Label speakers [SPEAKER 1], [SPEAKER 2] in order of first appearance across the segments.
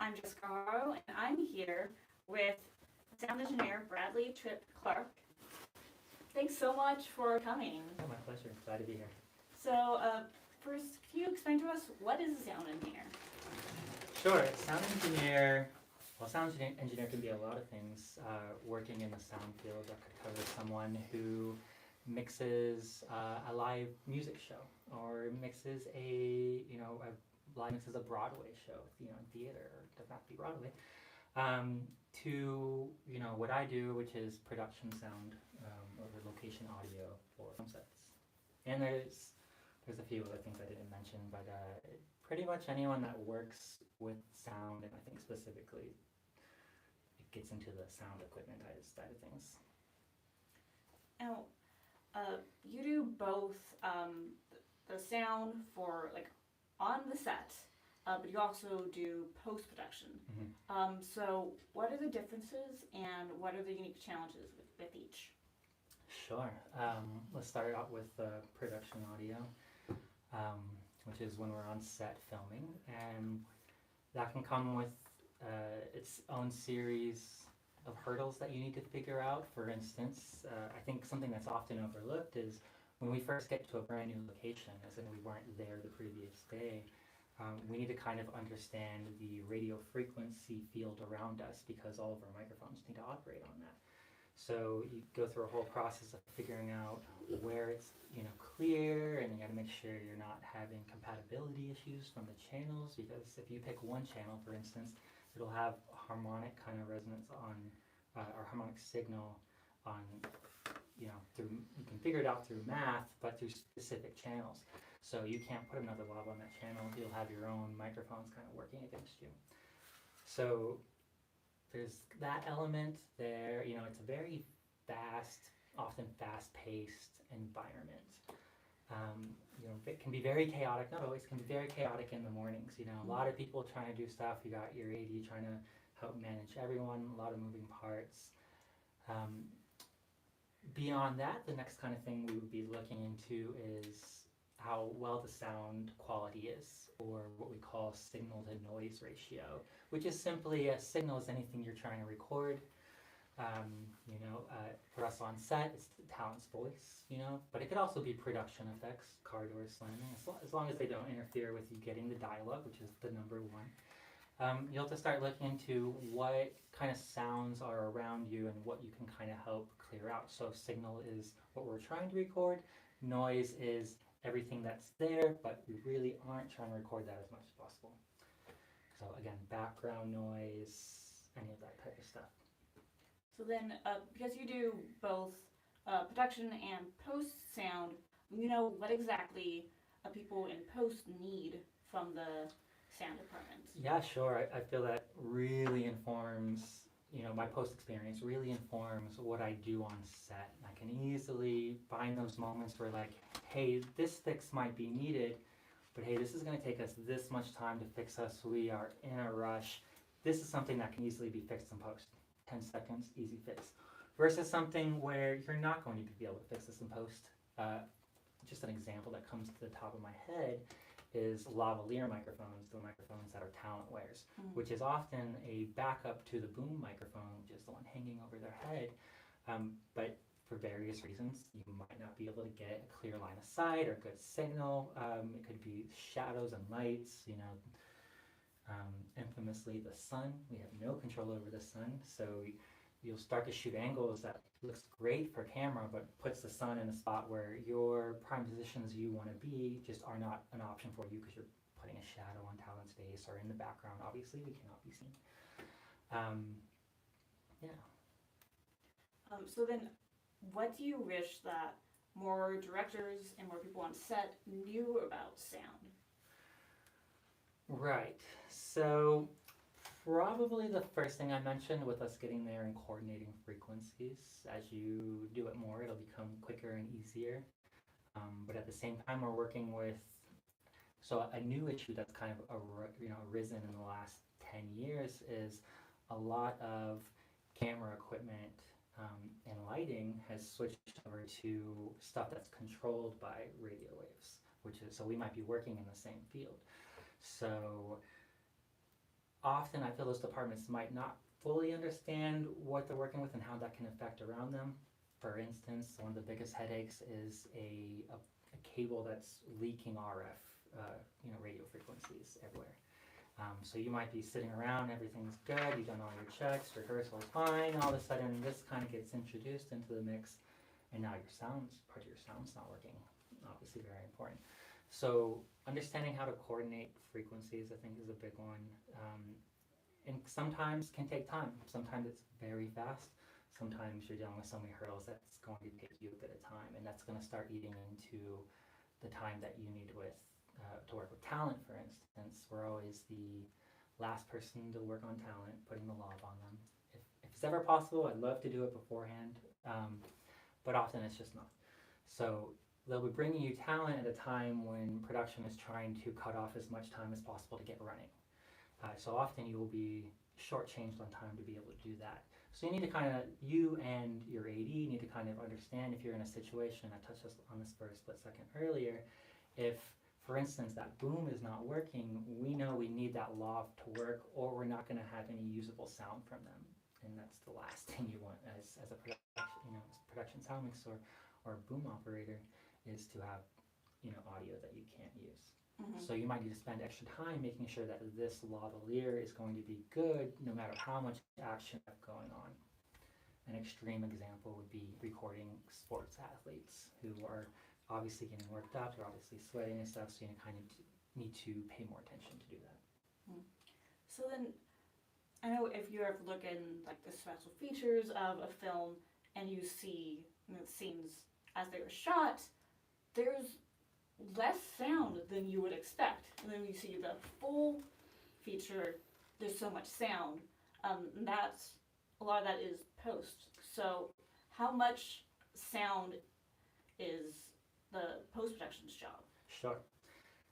[SPEAKER 1] I'm Jessica Haro, and I'm here with sound engineer Bradly Clar. Thanks so much for coming.
[SPEAKER 2] Oh, my pleasure. Glad to be here.
[SPEAKER 1] So, first, can you explain to us what is a sound engineer?
[SPEAKER 2] Sure. Sound engineer can be a lot of things. Working in the sound field, that could cover someone who mixes a live music show, or mixes mixes a Broadway show, in theater, or does not be Broadway. To what I do, which is production sound or location audio for film sets. And there's a few other things I didn't mention, but pretty much anyone that works with sound, and I think specifically it gets into the sound equipment side of things.
[SPEAKER 1] Now, you do both the sound for on the set, but you also do post-production.
[SPEAKER 2] Mm-hmm.
[SPEAKER 1] So what are the differences and what are the unique challenges with each?
[SPEAKER 2] Sure. Let's start out with production audio, which is when we're on set filming, and that can come with its own series of hurdles that you need to figure out. For instance, I think something that's often overlooked is when we first get to a brand new location, as in we weren't there the previous day, we need to kind of understand the radio frequency field around us, because all of our microphones need to operate on that. So you go through a whole process of figuring out where it's clear, and you got to make sure you're not having compatibility issues from the channels, because if you pick one channel, for instance, it'll have harmonic kind of resonance on or harmonic signal on through, you can figure it out through math, but through specific channels. So you can't put another lob on that channel. You'll have your own microphones kind of working against you. So there's that element there. It's a very fast, often fast-paced environment. It can be very chaotic. Not always. It can be very chaotic in the mornings. A lot of people trying to do stuff. You got your AD trying to help manage everyone. A lot of moving parts. Beyond that, the next kind of thing we would be looking into is how well the sound quality is, or what we call signal to noise ratio, which is simply a signal is anything you're trying to record. For us on set, it's the talent's voice, but it could also be production effects, car doors slamming, as long as they don't interfere with you getting the dialogue, which is the number one. You'll have to start looking into what kind of sounds are around you and what you can kind of help clear out. So signal is what we're trying to record, noise is everything that's there, but we really aren't trying to record that as much as possible. So again, background noise, any of that type of stuff.
[SPEAKER 1] So then, because you do both production and post sound, what exactly people in post need from the sound department?
[SPEAKER 2] Yeah, sure. I feel that really informs, my post experience really informs what I do on set. I can easily find those moments where hey, this fix might be needed, but hey, this is going to take us this much time to fix us. We are in a rush. This is something that can easily be fixed in post. 10 seconds, easy fix. Versus something where you're not going to be able to fix this in post. Just an example that comes to the top of my head is lavalier microphones, the microphones that our talent wears, which is often a backup to the boom microphone, which is the one hanging over their head. But for various reasons, you might not be able to get a clear line of sight or good signal. It could be shadows and lights, infamously the sun. We have no control over the sun, so you'll start to shoot angles that looks great for camera, but puts the sun in a spot where your prime positions you want to be just are not an option for you, because you're putting a shadow on talent's face, or in the background, obviously, we cannot be seen.
[SPEAKER 1] So then, what do you wish that more directors and more people on set knew about sound?
[SPEAKER 2] Right. So probably the first thing I mentioned, with us getting there and coordinating frequencies. As you do it more, it'll become quicker and easier. But at the same time, we're working with, so a new issue that's kind of arisen in the last 10 years is a lot of camera equipment and lighting has switched over to stuff that's controlled by radio waves, so we might be working in the same field. So often I feel those departments might not fully understand what they're working with and how that can affect around them. For instance, one of the biggest headaches is a cable that's leaking RF, radio frequencies everywhere. So you might be sitting around, everything's good, you've done all your checks, rehearsal's fine, all of a sudden this kind of gets introduced into the mix, and now part of your sound's not working. Obviously very important. So understanding how to coordinate frequencies, I think, is a big one. And sometimes can take time. Sometimes it's very fast. Sometimes you're dealing with so many hurdles that's going to take you a bit of time, and that's going to start eating into the time that you need with to work with talent, for instance. We're always the last person to work on talent, putting the lob on them. If it's ever possible, I'd love to do it beforehand, but often it's just not. So they'll be bringing you talent at a time when production is trying to cut off as much time as possible to get running. So often you will be shortchanged on time to be able to do that. So you and your AD need to kind of understand if you're in a situation, I touched on this for a split second earlier, if, for instance, that boom is not working, we know we need that loft to work, or we're not going to have any usable sound from them. And that's the last thing you want as a production sound mixer or boom operator, is to have audio that you can't use. Mm-hmm. So you might need to spend extra time making sure that this lavalier is going to be good no matter how much action you have going on. An extreme example would be recording sports athletes who are obviously getting worked up, they're obviously sweating and stuff, so you kind of need to pay more attention to do that.
[SPEAKER 1] Mm-hmm. So then, I know if you ever look in like the special features of a film and you see the scenes as they were shot, there's less sound than you would expect. And then you see the full feature, there's so much sound. That's a lot of that is post. So how much sound is the post-production's job?
[SPEAKER 2] Sure.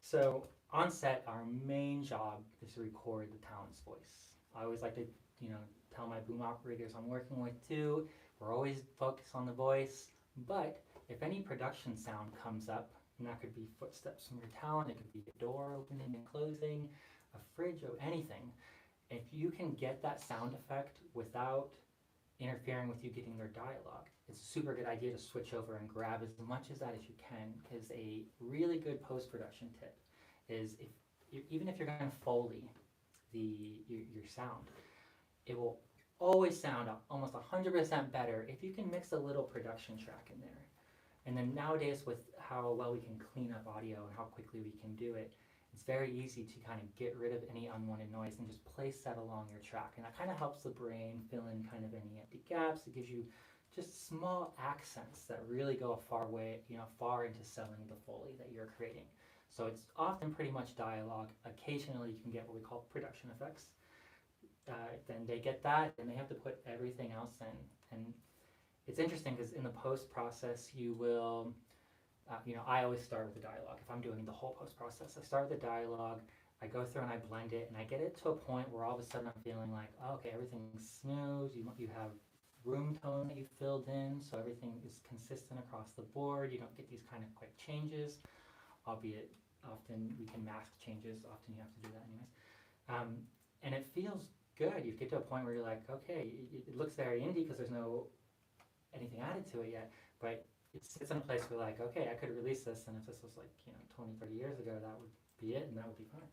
[SPEAKER 2] So on set, our main job is to record the talent's voice. I always like to, tell my boom operators I'm working with too, we're always focused on the voice, but if any production sound comes up, and that could be footsteps from your talent, it could be a door opening and closing, a fridge, or anything. If you can get that sound effect without interfering with you getting their dialogue, it's a super good idea to switch over and grab as much of that as you can, because a really good post-production tip is even if you're going to Foley your sound, it will always sound almost 100% better if you can mix a little production track in there. And then nowadays, with how well we can clean up audio and how quickly we can do it, it's very easy to kind of get rid of any unwanted noise and just place that along your track. And that kind of helps the brain fill in kind of any empty gaps. It gives you just small accents that really go far into selling the Foley that you're creating. So it's often pretty much dialogue. Occasionally you can get what we call production effects. Then they get that, and they have to put everything else in. And it's interesting because in the post process, you will, I always start with the dialogue. If I'm doing the whole post process, I start with the dialogue, I go through and I blend it, and I get it to a point where all of a sudden I'm feeling like, okay, everything's smooth. You have room tone that you filled in, so everything is consistent across the board. You don't get these kind of quick changes, albeit often we can mask changes. Often you have to do that anyways. And it feels good. You get to a point where you're like, okay, it looks very indie because there's no anything added to it yet, but it sits in a place where like, okay, I could release this, and if this was like 20, 30 years ago, that would be it, and that would be fine.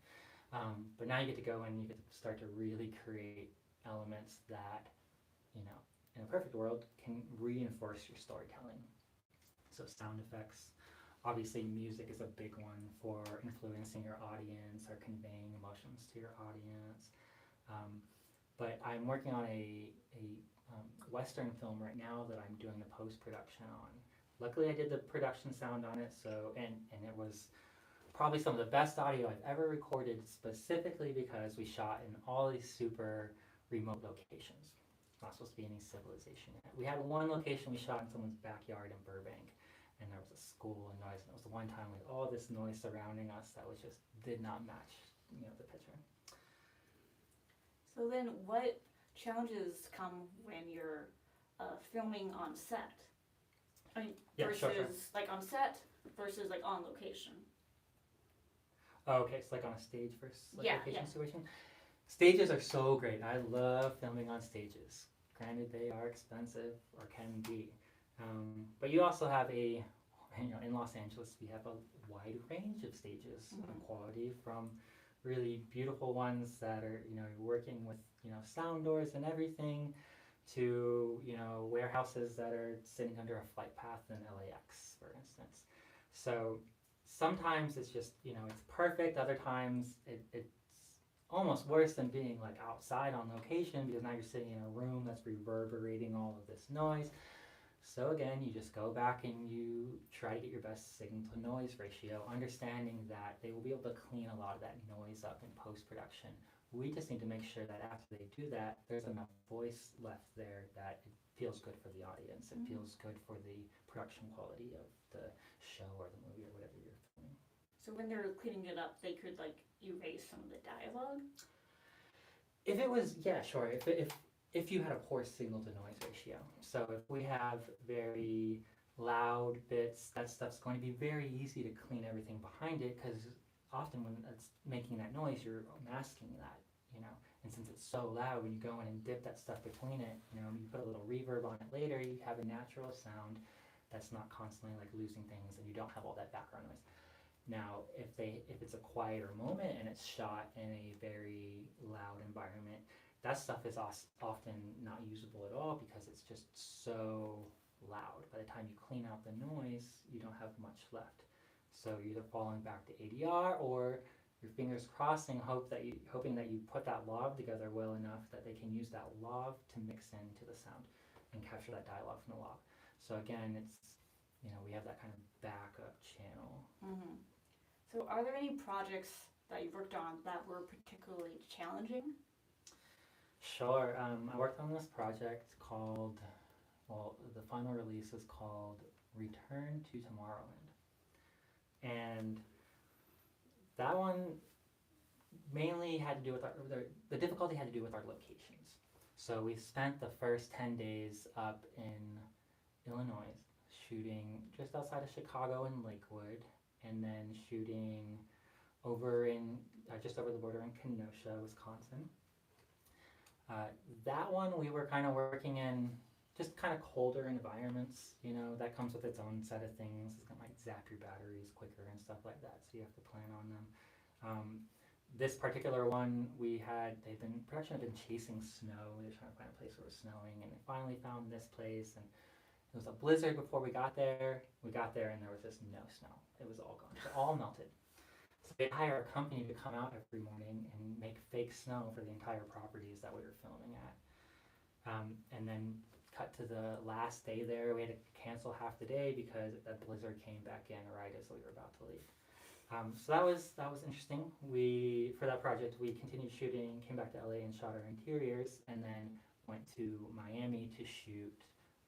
[SPEAKER 2] But now you get to go and you get to start to really create elements that, in a perfect world, can reinforce your storytelling. So sound effects, obviously music is a big one for influencing your audience or conveying emotions to your audience. But I'm working on a Western film right now that I'm doing the post-production on. Luckily I did the production sound on it, and it was probably some of the best audio I've ever recorded, specifically because we shot in all these super remote locations. Not supposed to be any civilization yet. We had one location we shot in someone's backyard in Burbank, and there was a school and noise, and it was the one time with all this noise surrounding us that was just did not match the picture.
[SPEAKER 1] So then what challenges come when you're filming on set? I mean, versus
[SPEAKER 2] sure.
[SPEAKER 1] like on set versus like on location.
[SPEAKER 2] Oh, okay, so like on a stage versus location situation. Stages are so great. I love filming on stages. Granted, they are expensive or can be, but you also have in Los Angeles, we have a wide range of stages and quality, from really beautiful ones that are, you're working with, sound doors and everything, to, warehouses that are sitting under a flight path in LAX, for instance. So sometimes it's just, it's perfect. Other times it's almost worse than being like outside on location, because now you're sitting in a room that's reverberating all of this noise. So again, you just go back and you try to get your best signal to noise ratio, understanding that they will be able to clean a lot of that noise up in post-production. We just need to make sure that after they do that, there's enough voice left there that it feels good for the audience. It feels good for the production quality of the show or the movie or whatever you're filming.
[SPEAKER 1] So when they're cleaning it up, they could like erase some of the dialogue?
[SPEAKER 2] If it was, yeah, sure. If you had a poor signal to noise ratio. So if we have very loud bits, that stuff's going to be very easy to clean everything behind it, because often when it's making that noise, you're masking that, and since it's so loud, when you go in and dip that stuff between it, you put a little reverb on it later, you have a natural sound that's not constantly like losing things, and you don't have all that background noise. Now, if it's a quieter moment and it's shot in a very loud environment, that stuff is often not usable at all, because it's just so loud. By the time you clean out the noise, you don't have much left. So you're either falling back to ADR, or your fingers crossing, hoping that you put that log together well enough that they can use that log to mix into the sound and capture that dialogue from the log. So again, it's, we have that kind of backup channel.
[SPEAKER 1] So are there any projects that you've worked on that were particularly challenging?
[SPEAKER 2] Sure. I worked on this project called, the final release is called Return to Tomorrowland. And that one mainly had to do with the difficulty had to do with our locations. So we spent the first 10 days up in Illinois, shooting just outside of Chicago in Lakewood, and then shooting over in just over the border in Kenosha, Wisconsin. That one we were kind of working in just kind of colder environments, that comes with its own set of things. It's gonna like zap your batteries quicker and stuff like that, so you have to plan on them. This particular one, production had been chasing snow. They were trying to find a place where it was snowing, and they finally found this place, and it was a blizzard before we got there. We got there and there was just no snow. It was all gone. It all melted. So they hired a company to come out every morning and make fake snow for the entire properties that we were filming at. And then cut to the last day there, we had to cancel half the day because that blizzard came back in right as we were about to leave. So that was interesting. For that project, we continued shooting, came back to LA and shot our interiors, and then went to Miami to shoot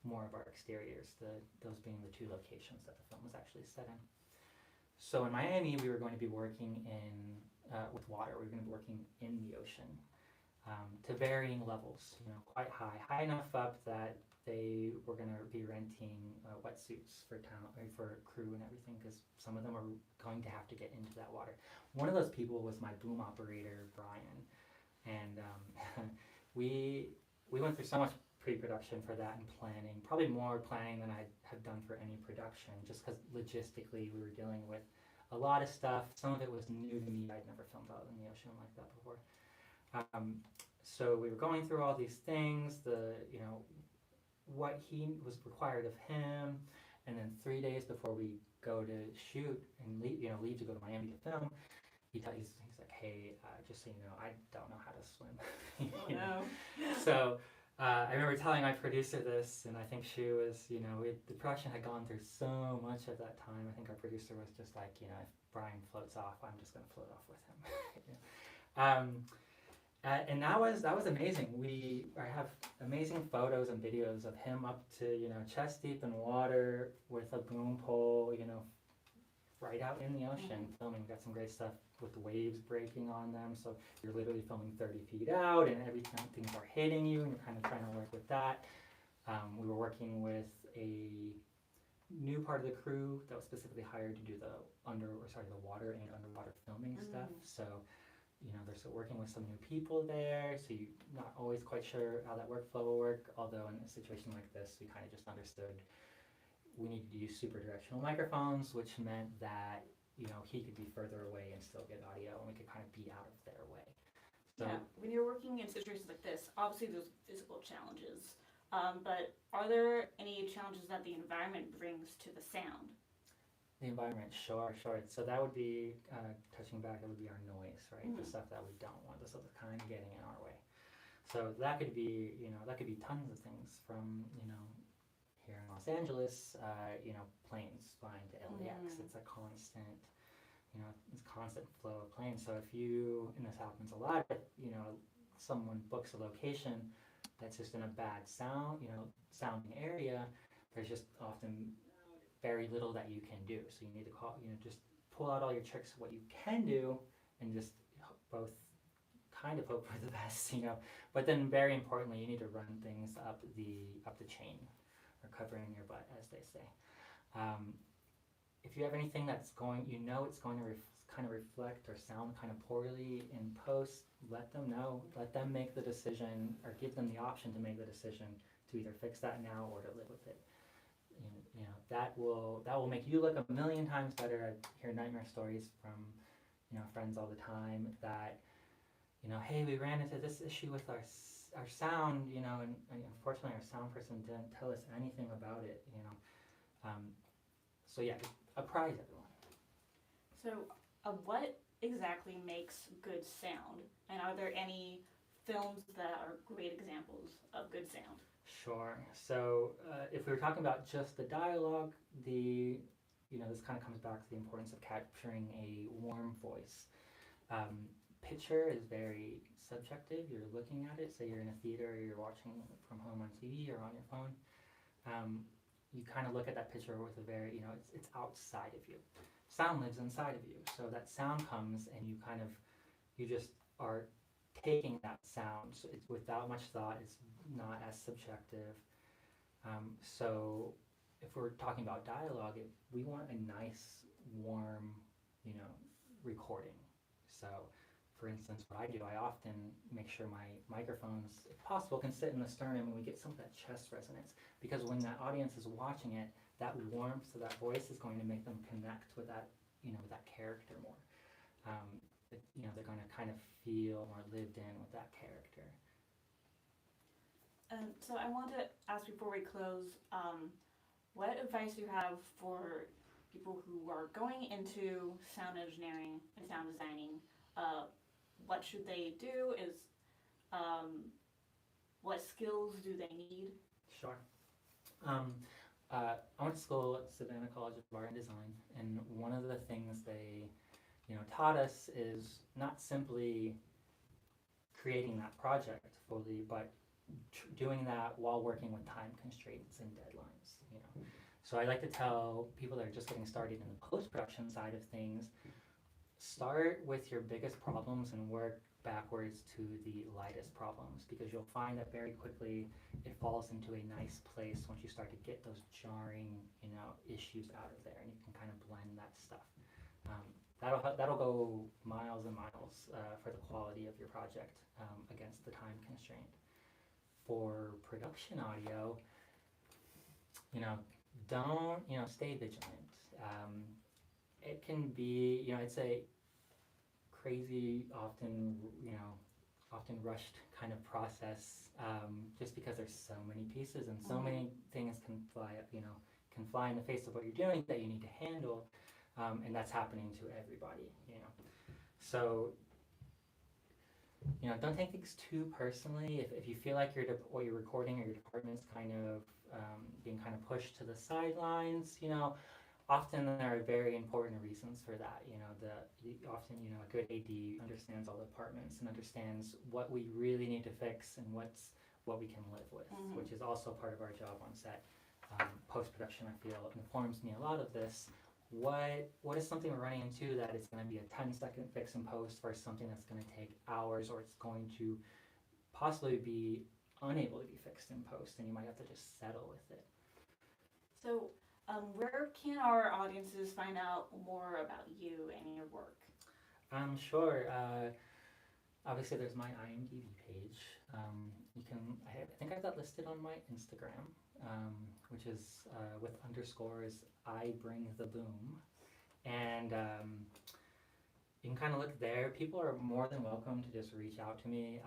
[SPEAKER 2] more of our exteriors, those being the two locations that the film was actually set in. So in Miami, we were going to be working with water. We were going to be working in the ocean, to varying levels, quite high enough up that they were going to be renting wetsuits for crew and everything, because some of them are going to have to get into that water. One of those people was my boom operator, Brian, and we went through so much pre-production for that and planning, probably more planning than I had done for any production, just because logistically we were dealing with a lot of stuff. Some of it was new to me. I'd never filmed out in the ocean like that before. So we were going through all these things, what he was required of him, and then 3 days before we go to shoot and leave to go to Miami to film, he's like, hey, just so you know, I don't know how to swim.
[SPEAKER 1] No.
[SPEAKER 2] So I remember telling my producer this, and I think she was, the production had gone through so much at that time. I think our producer was just like, if Brian floats off, I'm just going to float off with him. And that was amazing. I have amazing photos and videos of him up to, chest deep in water with a boom pole, right out in the ocean filming. We've got some great stuff with the waves breaking on them. So you're literally filming 30 feet out, and every time things are hitting you, and you're kind of trying to work with that. We were working with a new part of the crew that was specifically hired to do the water and underwater filming stuff. So, they're still working with some new people there, so you're not always quite sure how that workflow will work. Although in a situation like this, we kind of just understood we needed to use super directional microphones, which meant that he could be further away and still get audio, and we could kind of be out of their way. So,
[SPEAKER 1] yeah, when you're working in situations like this, obviously there's physical challenges, but are there any challenges that the environment brings to the sound?
[SPEAKER 2] the environment, sure. So that would be, touching back, it would be our noise, right? The stuff that we don't want, the stuff that's kind of getting in our way. So that could be, tons of things from, here in Los Angeles, planes flying to LAX. It's a constant, it's constant flow of planes. So if and this happens a lot, if, someone books a location that's just in a bad sounding area, there's just often very little that you can do. So you need to just pull out all your tricks of what you can do and just both kind of hope for the best, But then very importantly, you need to run things up the chain, or covering your butt, as they say. If you have anything that's going, it's going to kind of reflect or sound kind of poorly in post, let them know. Let them make the decision, or give them the option to make the decision to either fix that now or to live with it. That will make you look a million times better. I hear nightmare stories from friends all the time that hey, we ran into this issue with our sound, and unfortunately our sound person didn't tell us anything about it. So yeah, apprise everyone.
[SPEAKER 1] So what exactly makes good sound, and are there any films that are great examples of good sound?
[SPEAKER 2] Sure. So if we were talking about just the dialogue, this kind of comes back to the importance of capturing a warm voice. Picture is very subjective. You're looking at it, say you're in a theater, or you're watching from home on TV or on your phone. You kind of look at that picture with a very, it's outside of you. Sound lives inside of you. So that sound comes, and you just are taking that sound. So it's without much thought. It's not as subjective. So if we're talking about dialogue, we want a nice, warm, recording. So for instance, what I do, I often make sure my microphones, if possible, can sit in the sternum, and we get some of that chest resonance. Because when that audience is watching it, that warmth of that voice is going to make them connect with that, with that character more. They're going to kind of feel more lived in with that character.
[SPEAKER 1] So I want to ask before we close, what advice do you have for people who are going into sound engineering and sound designing? What should they do? What skills do they need?
[SPEAKER 2] Sure. I went to school at Savannah College of Art and Design, and one of the things they, taught us is not simply creating that project fully, but doing that while working with time constraints and deadlines. So I like to tell people that are just getting started in the post-production side of things, start with your biggest problems and work backwards to the lightest problems, because you'll find that very quickly it falls into a nice place once you start to get those jarring, issues out of there, and you can kind of blend that stuff. That'll go miles and miles for the quality of your project against the time constraint. For production audio, don't, stay vigilant. It can be, it's a crazy, often rushed kind of process, just because there's so many pieces and so many things can fly in the face of what you're doing that you need to handle, and that's happening to everybody, So, don't take things too personally. If you feel like what you're recording or your department's kind of being kind of pushed to the sidelines, often there are very important reasons for that. Often a good AD understands all the departments and understands what we really need to fix and what we can live with, which is also part of our job on set. Post-production, I feel, informs me a lot of this. What is something we're running into that it's going to be a 10-second fix in post versus something that's going to take hours, or it's going to possibly be unable to be fixed in post, and you might have to just settle with it.
[SPEAKER 1] So where can our audiences find out more about you and your work?
[SPEAKER 2] Sure. obviously there's my IMDb page. I think I've got listed on my Instagram, which is with underscores I bring the boom, and you can kind of look there. People are more than welcome to just reach out to me.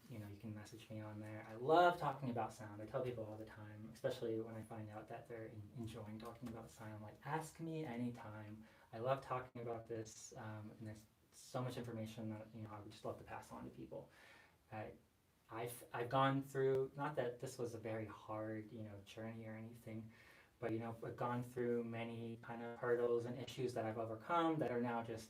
[SPEAKER 2] You can message me on there. I love talking about sound. I tell people all the time, especially when I find out that they're enjoying talking about sound. I'm like, ask me anytime. I love talking about this, and there's so much information that I would just love to pass on to people. I've gone through, not that this was a very hard journey or anything, but I've gone through many kind of hurdles and issues that I've overcome that are now just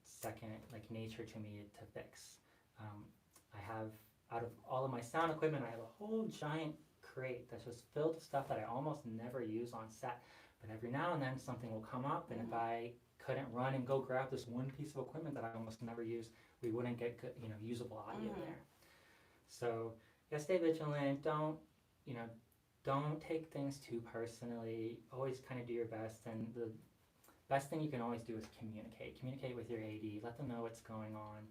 [SPEAKER 2] second nature to me to fix. I have, out of all of my sound equipment, I have a whole giant crate that's just filled with stuff that I almost never use on set. But every now and then something will come up, and if I couldn't run and go grab this one piece of equipment that I almost never use, we wouldn't get good, usable audio there. So stay vigilant. Don't take things too personally. Always kind of do your best, and the best thing you can always do is communicate. Communicate with your AD. Let them know what's going on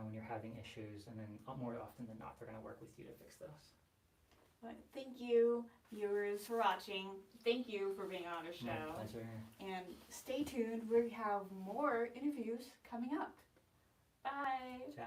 [SPEAKER 2] when you're having issues, and then more often than not, they're going to work with you to fix those.
[SPEAKER 1] Well, thank you, viewers, for watching. Thank you for being on our show.
[SPEAKER 2] My pleasure.
[SPEAKER 1] And stay tuned. We have more interviews coming up. Bye.
[SPEAKER 2] Ciao.